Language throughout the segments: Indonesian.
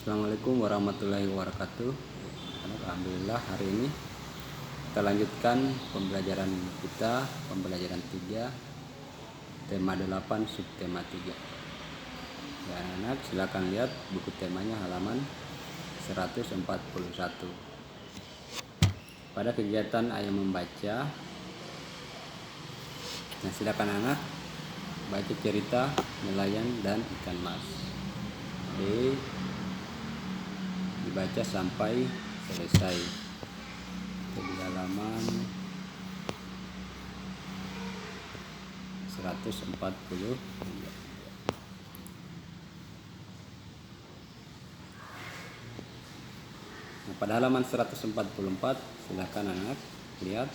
Assalamualaikum warahmatullahi wabarakatuh. Alhamdulillah hari ini kita lanjutkan pembelajaran kita, pembelajaran 3, tema 8, subtema 3. Ya, anak-anak silakan lihat buku temanya halaman 141. Pada kegiatan ayah membaca, nah silakan anak baca cerita nelayan dan ikan mas. Dibaca sampai selesai. Di halaman 140. Nah, pada halaman 144 silakan anak lihat.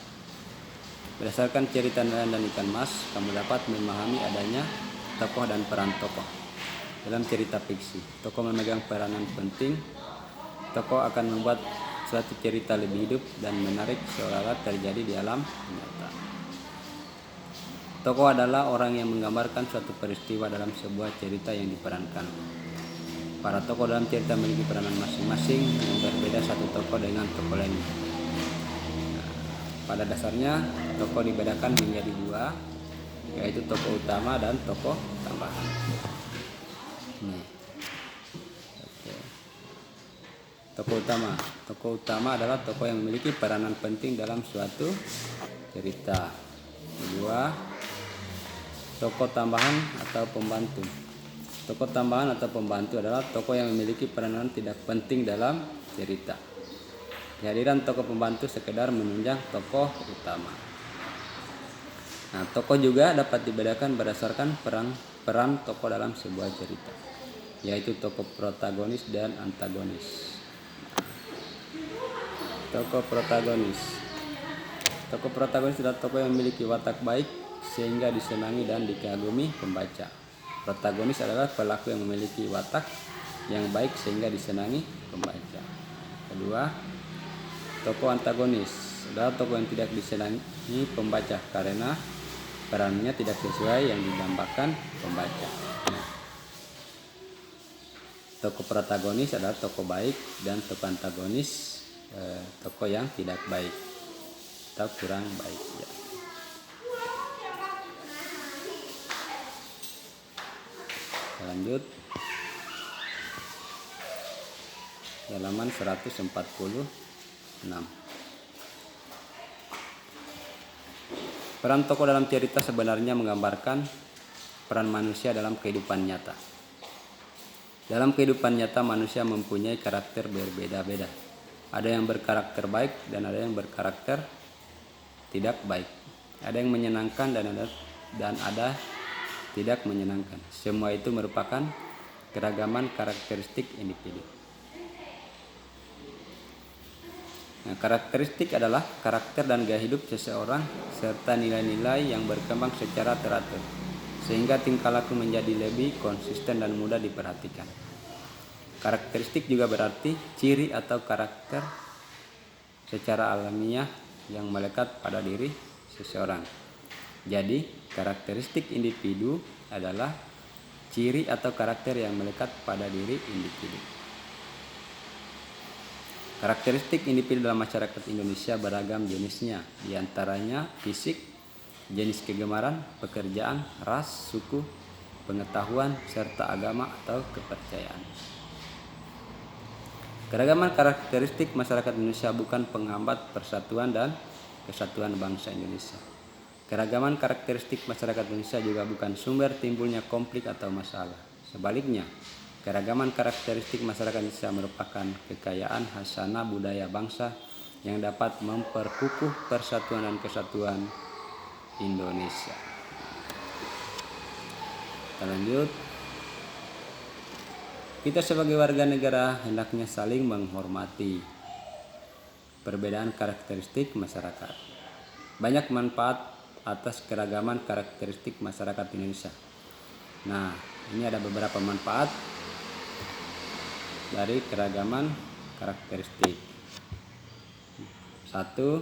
Berdasarkan cerita nelayan dan ikan mas, kamu dapat memahami adanya tokoh dan peran tokoh dalam cerita fiksi. Tokoh memegang peranan penting. Tokoh akan membuat suatu cerita lebih hidup dan menarik seolah-olah terjadi di alam nyata. Tokoh adalah orang yang menggambarkan suatu peristiwa dalam sebuah cerita yang diperankan. Para tokoh dalam cerita memiliki peranan masing-masing yang berbeda satu tokoh dengan tokoh lainnya. Pada dasarnya, tokoh dibedakan menjadi dua, yaitu tokoh utama dan tokoh tambahan. Tokoh utama adalah tokoh yang memiliki peranan penting dalam suatu cerita. Kedua, tokoh tambahan atau pembantu. Tokoh tambahan atau pembantu adalah tokoh yang memiliki peranan tidak penting dalam cerita. Kehadiran tokoh pembantu sekedar menunjang tokoh utama. Nah, tokoh juga dapat dibedakan berdasarkan peran tokoh dalam sebuah cerita, yaitu tokoh protagonis dan antagonis. Tokoh protagonis adalah tokoh yang memiliki watak baik sehingga disenangi dan dikagumi pembaca. Protagonis adalah pelaku yang memiliki watak yang baik sehingga disenangi pembaca. Kedua, tokoh antagonis adalah tokoh yang tidak disenangi pembaca karena perannya tidak sesuai yang didambakan pembaca. Tokoh protagonis adalah tokoh baik dan tokoh antagonis tokoh yang tidak baik atau kurang baik ya. Lanjut halaman 146. Peran tokoh dalam cerita sebenarnya menggambarkan peran manusia dalam kehidupan nyata. Dalam kehidupan nyata manusia mempunyai karakter berbeda-beda. Ada yang berkarakter baik dan ada yang berkarakter tidak baik. Ada yang menyenangkan dan ada tidak menyenangkan. Semua itu merupakan keragaman karakteristik individu. Nah, karakteristik adalah karakter dan gaya hidup seseorang serta nilai-nilai yang berkembang secara teratur sehingga tingkah laku menjadi lebih konsisten dan mudah diperhatikan. Karakteristik juga berarti ciri atau karakter secara alamiah yang melekat pada diri seseorang. Jadi, karakteristik individu adalah ciri atau karakter yang melekat pada diri individu. Karakteristik individu dalam masyarakat Indonesia beragam jenisnya, diantaranya fisik, jenis kegemaran, pekerjaan, ras, suku, pengetahuan, serta agama atau kepercayaan. Keragaman karakteristik masyarakat Indonesia bukan penghambat persatuan dan kesatuan bangsa Indonesia. Keragaman karakteristik masyarakat Indonesia juga bukan sumber timbulnya konflik atau masalah. Sebaliknya, keragaman karakteristik masyarakat Indonesia merupakan kekayaan hasanah budaya bangsa yang dapat memperkukuh persatuan dan kesatuan Indonesia. Kita lanjut. Kita sebagai warga negara hendaknya saling menghormati perbedaan karakteristik masyarakat. Banyak manfaat atas keragaman karakteristik masyarakat Indonesia. Nah, ini ada beberapa manfaat dari keragaman karakteristik. 1.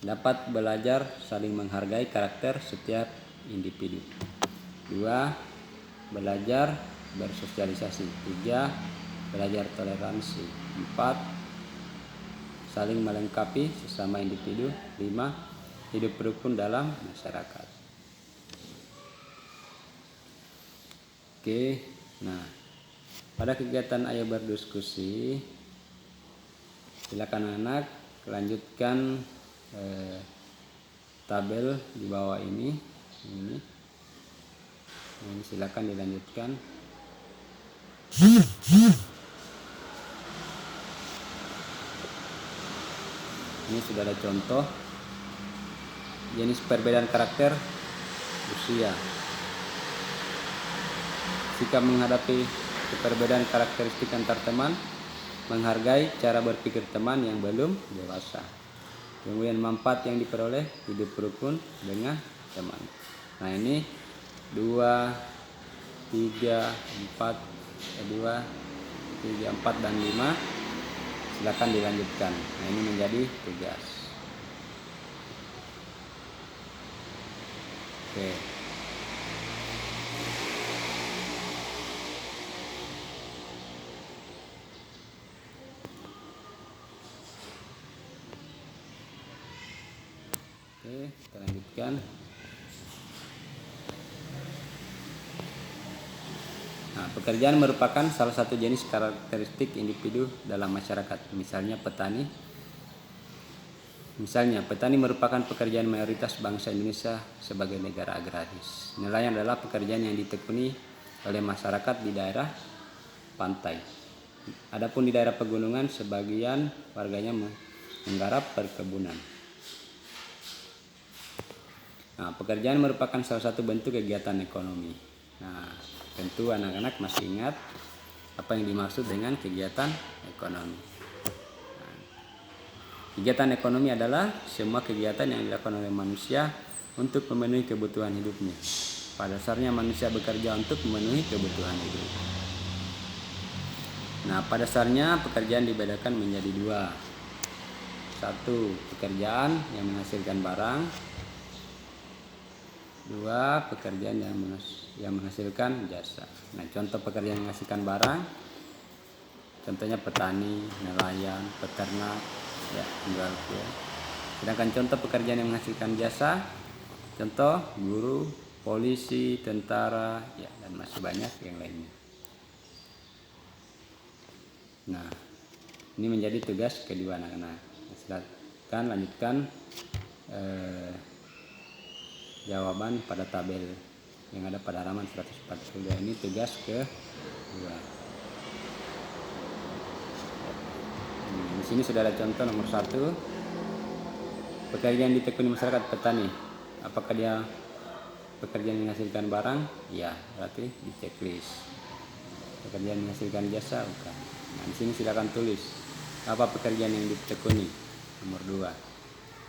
Dapat belajar saling menghargai karakter setiap individu. 2. Belajar bersosialisasi. 3. Belajar toleransi. 4. Saling melengkapi sesama individu. 5. Hidup rukun dalam masyarakat. Oke, nah pada kegiatan ayo berdiskusi, silakan anak lanjutkan tabel di bawah ini. Ini silakan dilanjutkan. Ini sudah ada contoh jenis perbedaan karakter usia. Sikap menghadapi perbedaan karakteristik antar teman, menghargai cara berpikir teman yang belum dewasa. Kemudian manfaat yang diperoleh hidup rukun dengan teman. Nah ini 2, 3, 4, 4 dan 5 silakan dilanjutkan. Nah ini menjadi tugas. Oke. Oke, kita lanjutkan. Nah, pekerjaan merupakan salah satu jenis karakteristik individu dalam masyarakat. Misalnya petani merupakan pekerjaan mayoritas bangsa Indonesia sebagai negara agraris. Nelayan adalah pekerjaan yang ditekuni oleh masyarakat di daerah pantai. Adapun di daerah pegunungan, sebagian warganya menggarap perkebunan. Nah, pekerjaan merupakan salah satu bentuk kegiatan ekonomi. Nah, tentu anak-anak masih ingat apa yang dimaksud dengan kegiatan ekonomi. Nah, kegiatan ekonomi adalah semua kegiatan yang dilakukan oleh manusia untuk memenuhi kebutuhan hidupnya. Pada dasarnya manusia bekerja untuk memenuhi kebutuhan hidup. Nah, pada dasarnya pekerjaan dibedakan menjadi 2. 1. Pekerjaan yang menghasilkan barang. 2. Pekerjaan yang menghasilkan jasa. Nah, contoh pekerjaan yang menghasilkan barang, contohnya petani, nelayan, peternak, ya, penjual kue. Sedangkan contoh pekerjaan yang menghasilkan jasa, contoh guru, polisi, tentara, ya, dan masih banyak yang lainnya. Nah, ini menjadi tugas kedua anak-anak. Silakan lanjutkan jawaban pada tabel yang ada pada halaman 142. Ini tugas kedua. Di sini sudah ada contoh nomor 1. Pekerjaan ditekuni masyarakat petani. Apakah dia pekerjaan menghasilkan barang? Ya, berarti di checklist. Pekerjaan menghasilkan jasa? Bukan. Nah, di sini silakan tulis apa pekerjaan yang ditekuni. Nomor 2,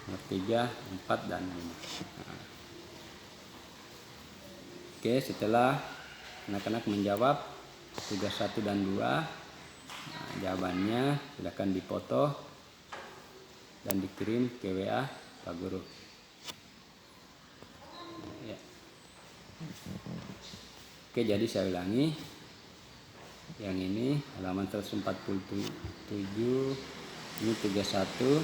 nomor 3, 4 dan 5. Nah. Oke, setelah anak-anak menjawab tugas 1 dan 2, nah, jawabannya silakan dipoto dan dikirim ke WA Pak Guru. Ya. Oke, jadi saya ulangi. Yang ini halaman 147, ini tugas 1.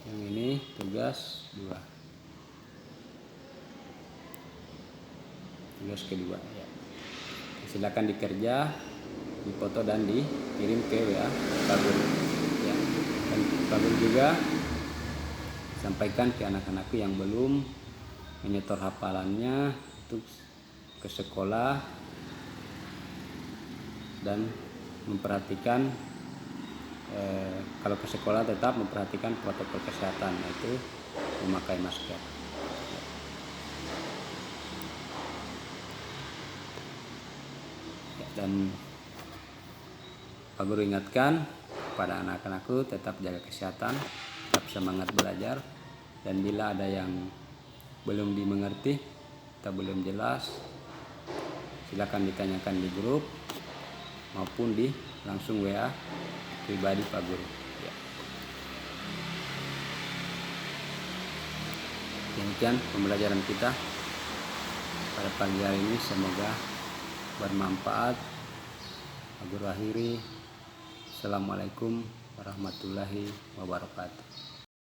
Yang ini tugas 2. Tugas kedua, ya. Silakan dikerja, dipoto dan dikirim ke WA Pak Guru. Ya. Dan Pak Guru juga sampaikan ke anak-anakku yang belum menyetor hafalannya untuk ke sekolah dan memperhatikan kalau ke sekolah tetap memperhatikan protokol kesehatan, yaitu memakai masker. Dan Pak Guru ingatkan pada anak-anakku tetap jaga kesehatan, tetap semangat belajar, dan bila ada yang belum dimengerti atau belum jelas, silakan ditanyakan di grup maupun di langsung WA pribadi Pak Guru. Ya. Demikian pembelajaran kita pada pagi hari ini, semoga bermanfaat. Akhir akhiri, Assalamualaikum warahmatullahi wabarakatuh.